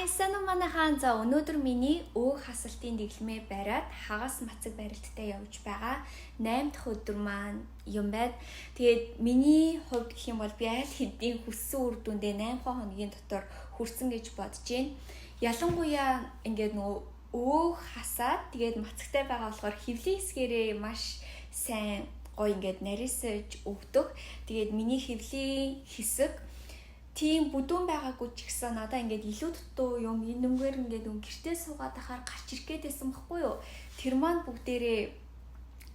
сайн уу манайхан. За өнөөдөр миний өөх хасалтын дэглэмээ бариад хагас мацаг барилттай явж байгаа 8 дахь өдөр маань юм байна. Тэгээд миний хувьд гэх юм бол би аль хэдийн хүссэн үр дүндээ 8 хоногийн дотор хүрсэн гэж бодож байна. Ялангуяа ингээд нөгөө өөх хасаад тэгээд мацагтай байгаа болохоор хэвлийн хэсгээрээ маш сайн гоё ингээд нарийсаж өгдөг. Тэгээд миний хэвлийн хэсэг тийм бүдүүн байгаагүй ч гэсэн надаа ингээд илүү дутуу юм энэмгээр ингээд гэртээ суугаад ахаар гарч ирэх гээдсэн баггүй юу. Тэр маань бүгдээрээ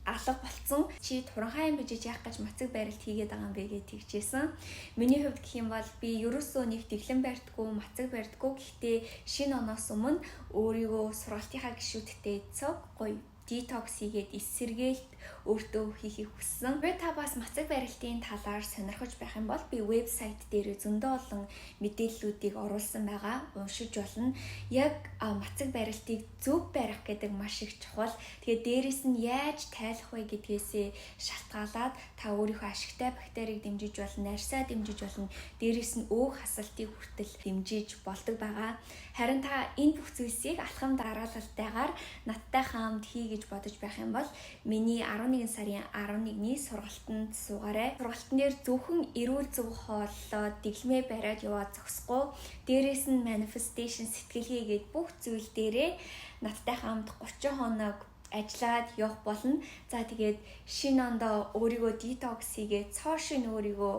алга болцсон. Чи туранхай юм бижиж яах гэж мацаг барилт хийгээд байгаа юм бэ гэж тэгжсэн. Миний хувьд гэх юм бол би ерөөсөө нэг дэглэм барьдаггүй, мацаг барьдаггүй. Гэхдээ шинэ оноос өмнө өөрийгөө сургалтынхаа гишүүдтэй цог гоё детокс хийгээд эсэргээлт өөртөө хийхийг хүссэн. Та бас мацаг барилтын талаар сонирхож байх юм бол би вебсайт дээр зөндөө олон мэдээллүүдийг оруулсан байгаа. Уншиж болно. Яг мацаг барилтыг зөв барих гэдэг маш их чухал. Тэгээд дээрэс нь яаж тайлах вэ гэдгээсээ шалтгаалаад та өөрийнхөө ашигтай бактерийг дэмжиж болно, нарсаа дэмжиж болно. Дээрэс нь өөх хасалтыг хүртэл дэмжиж болдог байгаа. Харин та энэ бүх зүйлсийг алхам дараалалтайгаар надтай хамт гэж бодож байх юм бол миний 11 сарын 11-ний сургалтанд суугаарай. Сургалтын дээр зөвхөн эрүүл зөв хооллоо дэглэмээ бариад яваад зогсохгүй. Дээрээс нь manifestation сэтгэлгээ гээд бүх зүйл дээрээ надтай хамт 30 хоног ажиллаад явах болно. За тэгээд шинэ ондоо өөрийгөө детокс хийгээд цоо шинэ өөрийгөө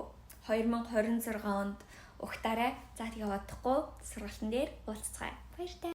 2026 онд ухтаарай. За тэгээд бодохгүй сургалтын дээр уулзцгаая. Баяртай.